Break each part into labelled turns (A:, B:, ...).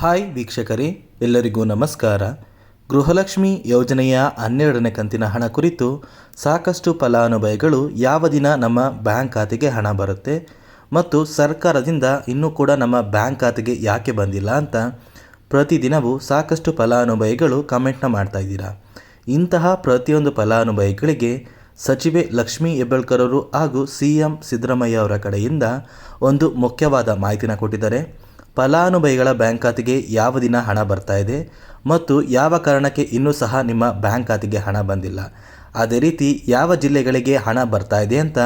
A: Hi ವೀಕ್ಷಕರೇ, ಎಲ್ಲರಿಗೂ ನಮಸ್ಕಾರ. ಗೃಹಲಕ್ಷ್ಮಿ ಯೋಜನೆಯ 12ನೇ ಕಂತಿನ ಹಣ ಕುರಿತು ಸಾಕಷ್ಟು ಫಲಾನುಭವಿಗಳು ಯಾವ ದಿನ ನಮ್ಮ ಬ್ಯಾಂಕ್ ಖಾತೆಗೆ ಹಣ ಬರುತ್ತೆ ಮತ್ತು ಸರ್ಕಾರದಿಂದ ಇನ್ನೂ ಕೂಡ ನಮ್ಮ ಬ್ಯಾಂಕ್ ಖಾತೆಗೆ ಯಾಕೆ ಬಂದಿಲ್ಲ ಅಂತ ಪ್ರತಿದಿನವೂ ಸಾಕಷ್ಟು ಫಲಾನುಭವಿಗಳು ಕಮೆಂಟ್ನ ಮಾಡ್ತಾ ಇದ್ದೀರಾ. ಇಂತಹ ಪ್ರತಿಯೊಂದು ಫಲಾನುಭವಿಗಳಿಗೆ ಸಚಿವೆ ಲಕ್ಷ್ಮೀ ಹೆಬ್ಬಾಳ್ಕರ್ ಅವರು ಹಾಗೂ CM ಸಿದ್ದರಾಮಯ್ಯ ಅವರ ಕಡೆಯಿಂದ ಒಂದು ಮುಖ್ಯವಾದ ಮಾಹಿತಿನ ಕೊಟ್ಟಿದ್ದಾರೆ. ಫಲಾನುಭವಿಗಳ ಬ್ಯಾಂಕ್ ಖಾತೆಗೆ ಯಾವ ದಿನ ಹಣ ಬರ್ತಾ ಇದೆ ಮತ್ತು ಯಾವ ಕಾರಣಕ್ಕೆ ಇನ್ನೂ ಸಹ ನಿಮ್ಮ ಬ್ಯಾಂಕ್ ಖಾತೆಗೆ ಹಣ ಬಂದಿಲ್ಲ, ಅದೇ ರೀತಿ ಯಾವ ಜಿಲ್ಲೆಗಳಿಗೆ ಹಣ ಬರ್ತಾ ಇದೆ ಅಂತ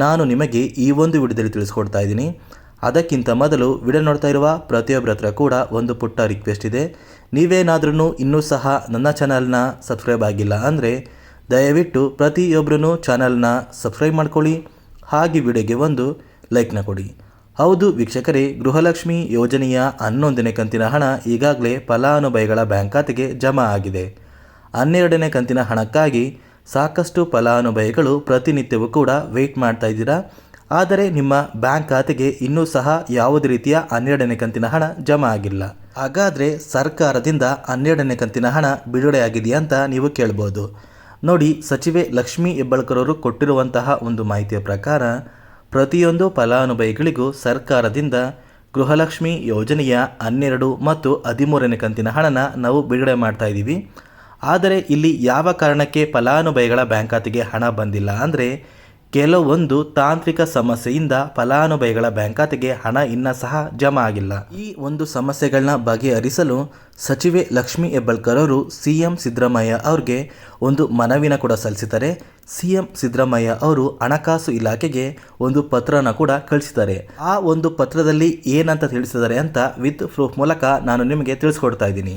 A: ನಾನು ನಿಮಗೆ ಈ ಒಂದು ವಿಡಿಯೋದಲ್ಲಿ ತಿಳಿಸ್ಕೊಡ್ತಾ ಇದ್ದೀನಿ. ಅದಕ್ಕಿಂತ ಮೊದಲು ವಿಡಿಯೋ ನೋಡ್ತಾ ಇರುವ ಪ್ರತಿಯೊಬ್ಬರ ಹತ್ರ ಕೂಡ ಒಂದು ಪುಟ್ಟ ರಿಕ್ವೆಸ್ಟ್ ಇದೆ. ನೀವೇನಾದ್ರೂ ಇನ್ನೂ ಸಹ ನನ್ನ ಚಾನಲ್ನ ಸಬ್ಸ್ಕ್ರೈಬ್ ಆಗಿಲ್ಲ ಅಂದರೆ ದಯವಿಟ್ಟು ಪ್ರತಿಯೊಬ್ಬರೂ ಚಾನಲ್ನ ಸಬ್ಸ್ಕ್ರೈಬ್ ಮಾಡ್ಕೊಳ್ಳಿ, ಹಾಗೆ ವಿಡಿಯೋಗೆ ಒಂದು ಲೈಕ್ನ ಕೊಡಿ. ಹೌದು ವೀಕ್ಷಕರೇ, ಗೃಹಲಕ್ಷ್ಮಿ ಯೋಜನೆಯ 11ನೇ ಕಂತಿನ ಹಣ ಈಗಾಗಲೇ ಫಲಾನುಭವಿಗಳ ಬ್ಯಾಂಕ್ ಖಾತೆಗೆ ಜಮಾ ಆಗಿದೆ. 12ನೇ ಕಂತಿನ ಹಣಕ್ಕಾಗಿ ಸಾಕಷ್ಟು ಫಲಾನುಭವಿಗಳು ಪ್ರತಿನಿತ್ಯವೂ ಕೂಡ ವೆಯ್ಟ್ ಮಾಡ್ತಾ ಇದ್ದೀರಾ. ಆದರೆ ನಿಮ್ಮ ಬ್ಯಾಂಕ್ ಖಾತೆಗೆ ಇನ್ನೂ ಸಹ ಯಾವುದೇ ರೀತಿಯ 12ನೇ ಕಂತಿನ ಹಣ ಜಮಾ ಆಗಿಲ್ಲ. ಹಾಗಾದರೆ ಸರ್ಕಾರದಿಂದ 12ನೇ ಕಂತಿನ ಹಣ ಬಿಡುಗಡೆಯಾಗಿದೆಯಾ ಅಂತ ನೀವು ಕೇಳ್ಬೋದು. ನೋಡಿ, ಸಚಿವೆ ಲಕ್ಷ್ಮೀ ಹೆಬ್ಬಾಳ್ಕರ್ ಅವರು ಕೊಟ್ಟಿರುವಂತಹ ಒಂದು ಮಾಹಿತಿಯ ಪ್ರಕಾರ ಪ್ರತಿಯೊಂದು ಫಲಾನುಭವಿಗಳಿಗೂ ಸರ್ಕಾರದಿಂದ ಗೃಹಲಕ್ಷ್ಮಿ ಯೋಜನೆಯ 12 ಮತ್ತು 13ನೇ ಕಂತಿನ ಹಣನ ನಾವು ಬಿಡುಗಡೆ ಮಾಡ್ತಾ ಇದ್ದೀವಿ. ಆದರೆ ಇಲ್ಲಿ ಯಾವ ಕಾರಣಕ್ಕೆ ಫಲಾನುಭವಿಗಳ ಬ್ಯಾಂಕ್ ಖಾತೆಗೆ ಹಣ ಬಂದಿಲ್ಲ ಅಂದರೆ ಕೆಲವೊಂದು ತಾಂತ್ರಿಕ ಸಮಸ್ಯೆಯಿಂದ ಫಲಾನುಭವಿಗಳ ಬ್ಯಾಂಕ್ ಖಾತೆಗೆ ಹಣ ಇನ್ನೂ ಸಹ ಜಮಾ ಆಗಿಲ್ಲ. ಈ ಒಂದು ಸಮಸ್ಯೆಗಳನ್ನ ಬಗೆಹರಿಸಲು ಸಚಿವೆ ಲಕ್ಷ್ಮೀ ಹೆಬ್ಬಾಳ್ಕರ್ ಅವರು CM ಸಿದ್ದರಾಮಯ್ಯ ಅವ್ರಿಗೆ ಒಂದು ಮನವಿನ ಕೂಡ ಸಲ್ಲಿಸಿದ್ದಾರೆ. CM ಸಿದ್ದರಾಮಯ್ಯ ಅವರು ಹಣಕಾಸು ಇಲಾಖೆಗೆ ಒಂದು ಪತ್ರನ ಕೂಡ ಕಳಿಸಿದ್ದಾರೆ. ಆ ಒಂದು ಪತ್ರದಲ್ಲಿ ಏನಂತ ತಿಳಿಸಿದ್ದಾರೆ ಅಂತ ವಿತ್ ಪ್ರೂಫ್ ಮೂಲಕ ನಾನು ನಿಮಗೆ ತಿಳಿಸ್ಕೊಡ್ತಾ ಇದ್ದೀನಿ.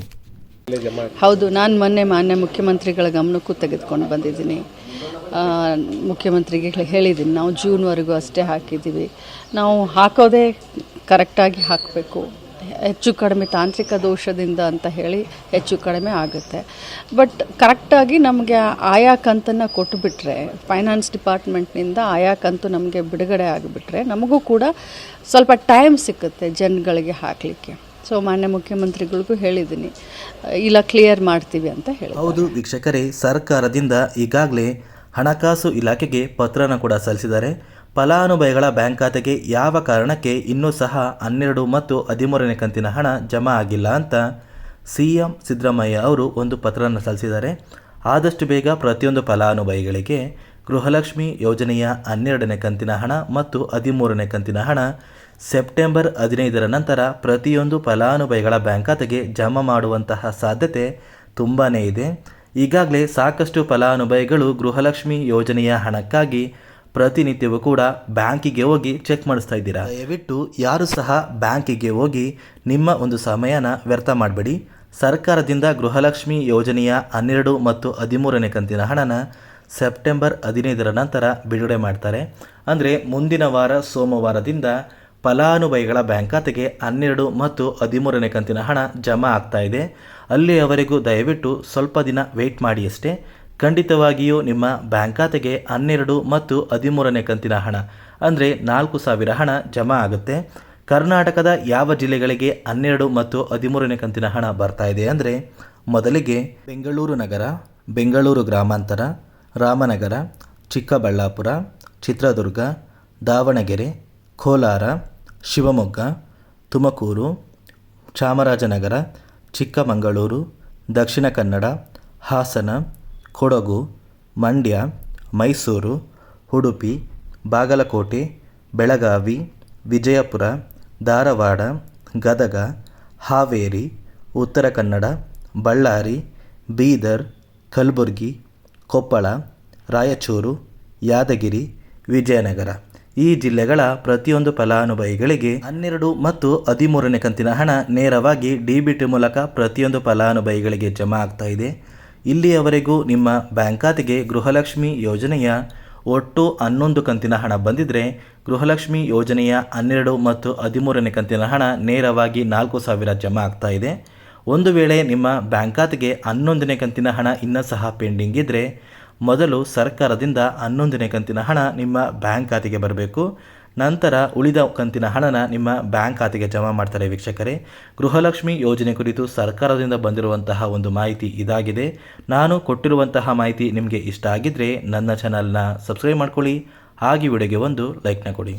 B: ಹೌದು, ನಾನು ಮೊನ್ನೆ ಮಾನ್ಯ ಮುಖ್ಯಮಂತ್ರಿಗಳ ಗಮನಕ್ಕೂ ತೆಗೆದುಕೊಂಡು ಬಂದಿದ್ದೀನಿ. ಮುಖ್ಯಮಂತ್ರಿಗೆ ಹೇಳಿದ್ದೀನಿ, ನಾವು ಜೂನ್ವರೆಗೂ ಅಷ್ಟೇ ಹಾಕಿದ್ದೀವಿ, ನಾವು ಹಾಕೋದೇ ಕರೆಕ್ಟಾಗಿ ಹಾಕಬೇಕು, ಹೆಚ್ಚು ಕಡಿಮೆ ತಾಂತ್ರಿಕ ದೋಷದಿಂದ ಅಂತ ಹೇಳಿ ಹೆಚ್ಚು ಕಡಿಮೆ ಆಗುತ್ತೆ. ಬಟ್ ಕರೆಕ್ಟಾಗಿ ನಮಗೆ ಆಯಾ ಕಂತನ್ನು ಕೊಟ್ಟುಬಿಟ್ರೆ, ಫೈನಾನ್ಸ್ ಡಿಪಾರ್ಟ್ಮೆಂಟ್ನಿಂದ ಆಯಾ ಕಂತು ನಮಗೆ ಬಿಡುಗಡೆ ಆಗಿಬಿಟ್ರೆ ನಮಗೂ ಕೂಡ ಸ್ವಲ್ಪ ಟೈಮ್ ಸಿಕ್ಕುತ್ತೆ ಜನಗಳಿಗೆ ಹಾಕಲಿಕ್ಕೆ. ಸೊ ಮಾನ್ಯ ಮುಖ್ಯಮಂತ್ರಿಗಳಿಗೂ ಹೇಳಿದ್ದೀನಿ, ಇಲ್ಲ ಕ್ಲಿಯರ್ ಮಾಡ್ತೀವಿ ಅಂತ ಹೇಳಿ.
A: ಹೌದು ವೀಕ್ಷಕರೇ, ಸರ್ಕಾರದಿಂದ ಈಗಾಗಲೇ ಹಣಕಾಸು ಇಲಾಖೆಗೆ ಪತ್ರನ ಕೂಡ ಸಲ್ಲಿಸಿದ್ದಾರೆ. ಫಲಾನುಭವಿಗಳ ಬ್ಯಾಂಕ್ ಖಾತೆಗೆ ಯಾವ ಕಾರಣಕ್ಕೆ ಇನ್ನೂ ಸಹ 12 ಮತ್ತು 13ನೇ ಕಂತಿನ ಹಣ ಜಮಾ ಆಗಿಲ್ಲ ಅಂತ CM ಸಿದ್ದರಾಮಯ್ಯ ಅವರು ಒಂದು ಪತ್ರನ ಸಲ್ಲಿಸಿದ್ದಾರೆ. ಆದಷ್ಟು ಬೇಗ ಪ್ರತಿಯೊಂದು ಫಲಾನುಭವಿಗಳಿಗೆ ಗೃಹಲಕ್ಷ್ಮಿ ಯೋಜನೆಯ 12ನೇ ಕಂತಿನ ಹಣ ಮತ್ತು 13ನೇ ಕಂತಿನ ಹಣ ಸೆಪ್ಟೆಂಬರ್ 15ರ ನಂತರ ಪ್ರತಿಯೊಂದು ಫಲಾನುಭವಿಗಳ ಬ್ಯಾಂಕ್ ಖಾತೆಗೆ ಜಮಾ ಮಾಡುವಂತಹ ಸಾಧ್ಯತೆ ತುಂಬಾ ಇದೆ. ಈಗಾಗಲೇ ಸಾಕಷ್ಟು ಫಲಾನುಭವಿಗಳು ಗೃಹಲಕ್ಷ್ಮಿ ಯೋಜನೆಯ ಹಣಕ್ಕಾಗಿ ಪ್ರತಿನಿತ್ಯವೂ ಕೂಡ ಬ್ಯಾಂಕಿಗೆ ಹೋಗಿ ಚೆಕ್ ಮಾಡಿಸ್ತಾ ಇದ್ದೀರಾ. ದಯವಿಟ್ಟು ಯಾರು ಸಹ ಬ್ಯಾಂಕಿಗೆ ಹೋಗಿ ನಿಮ್ಮ ಒಂದು ಸಮಯನ ವ್ಯರ್ಥ ಮಾಡಬೇಡಿ. ಸರ್ಕಾರದಿಂದ ಗೃಹಲಕ್ಷ್ಮಿ ಯೋಜನೆಯ 12 ಮತ್ತು 13ನೇ ಕಂತಿನ ಹಣನ ಸೆಪ್ಟೆಂಬರ್ 15ರ ನಂತರ ಬಿಡುಗಡೆ ಮಾಡ್ತಾರೆ. ಅಂದರೆ ಮುಂದಿನ ವಾರ ಸೋಮವಾರದಿಂದ ಫಲಾನುಭವಿಗಳ ಬ್ಯಾಂಕ್ ಖಾತೆಗೆ 12 ಮತ್ತು 13ನೇ ಕಂತಿನ ಹಣ ಜಮಾ ಆಗ್ತಾ ಇದೆ. ಅಲ್ಲಿಯವರೆಗೂ ದಯವಿಟ್ಟು ಸ್ವಲ್ಪ ದಿನ ವೆಯ್ಟ್ ಮಾಡಿ ಅಷ್ಟೇ. ಖಂಡಿತವಾಗಿಯೂ ನಿಮ್ಮ ಬ್ಯಾಂಕ್ ಖಾತೆಗೆ 12 ಮತ್ತು 13ನೇ ಕಂತಿನ ಹಣ ಅಂದರೆ 4,000 ಹಣ ಜಮಾ ಆಗುತ್ತೆ. ಕರ್ನಾಟಕದ ಯಾವ ಜಿಲ್ಲೆಗಳಿಗೆ 12 ಮತ್ತು 13ನೇ ಕಂತಿನ ಹಣ ಬರ್ತಾ ಇದೆ ಅಂದರೆ ಮೊದಲಿಗೆ ಬೆಂಗಳೂರು ನಗರ, ಬೆಂಗಳೂರು ಗ್ರಾಮಾಂತರ, ರಾಮನಗರ, ಚಿಕ್ಕಬಳ್ಳಾಪುರ, ಚಿತ್ರದುರ್ಗ, ದಾವಣಗೆರೆ, ಕೋಲಾರ, ಶಿವಮೊಗ್ಗ, ತುಮಕೂರು, ಚಾಮರಾಜನಗರ, ಚಿಕ್ಕಮಗಳೂರು, ದಕ್ಷಿಣ ಕನ್ನಡ, ಹಾಸನ, ಕೊಡಗು, ಮಂಡ್ಯ, ಮೈಸೂರು, ಉಡುಪಿ, ಬಾಗಲಕೋಟೆ, ಬೆಳಗಾವಿ, ವಿಜಯಪುರ, ಧಾರವಾಡ, ಗದಗ, ಹಾವೇರಿ, ಉತ್ತರ ಕನ್ನಡ, ಬಳ್ಳಾರಿ, ಬೀದರ್, ಕಲಬುರಗಿ, ಕೊಪ್ಪಳ, ರಾಯಚೂರು, ಯಾದಗಿರಿ, ವಿಜಯನಗರ ಈ ಜಿಲ್ಲೆಗಳ ಪ್ರತಿಯೊಂದು ಫಲಾನುಭವಿಗಳಿಗೆ 12 ಮತ್ತು 13ನೇ ಕಂತಿನ ಹಣ ನೇರವಾಗಿ DBT ಮೂಲಕ ಪ್ರತಿಯೊಂದು ಫಲಾನುಭವಿಗಳಿಗೆ ಜಮಾ ಆಗ್ತಾ ಇದೆ. ಇಲ್ಲಿಯವರೆಗೂ ನಿಮ್ಮ ಬ್ಯಾಂಕ್ ಖಾತೆಗೆ ಗೃಹಲಕ್ಷ್ಮಿ ಯೋಜನೆಯ ಒಟ್ಟು 11 ಕಂತಿನ ಹಣ ಬಂದಿದ್ದರೆ ಗೃಹಲಕ್ಷ್ಮಿ ಯೋಜನೆಯ 12 ಮತ್ತು 13ನೇ ಕಂತಿನ ಹಣ ನೇರವಾಗಿ 4,000 ಜಮಾ ಆಗ್ತಾ ಇದೆ. ಒಂದು ವೇಳೆ ನಿಮ್ಮ ಬ್ಯಾಂಕ್ ಖಾತೆಗೆ 11ನೇ ಕಂತಿನ ಹಣ ಇನ್ನೂ ಸಹ ಪೆಂಡಿಂಗ್ ಇದ್ದರೆ ಮೊದಲು ಸರ್ಕಾರದಿಂದ 11ನೇ ಕಂತಿನ ಹಣ ನಿಮ್ಮ ಬ್ಯಾಂಕ್ ಖಾತೆಗೆ ಬರಬೇಕು. ನಂತರ ಉಳಿದ ಕಂತಿನ ಹಣನ ನಿಮ್ಮ ಬ್ಯಾಂಕ್ ಖಾತೆಗೆ ಜಮಾ ಮಾಡ್ತಾರೆ ವೀಕ್ಷಕರೇ. ಗೃಹಲಕ್ಷ್ಮಿ ಯೋಜನೆ ಕುರಿತು ಸರ್ಕಾರದಿಂದ ಬಂದಿರುವಂತಹ ಒಂದು ಮಾಹಿತಿ ಇದಾಗಿದೆ. ನಾನು ಕೊಟ್ಟಿರುವಂತಹ ಮಾಹಿತಿ ನಿಮಗೆ ಇಷ್ಟ ಆಗಿದ್ದರೆ ನನ್ನ ಚಾನಲ್ನ ಸಬ್ಸ್ಕ್ರೈಬ್ ಮಾಡ್ಕೊಳ್ಳಿ, ಹಾಗೆ ವಿಡಿಯೋಗೆ ಒಂದು ಲೈಕ್ನ ಕೊಡಿ.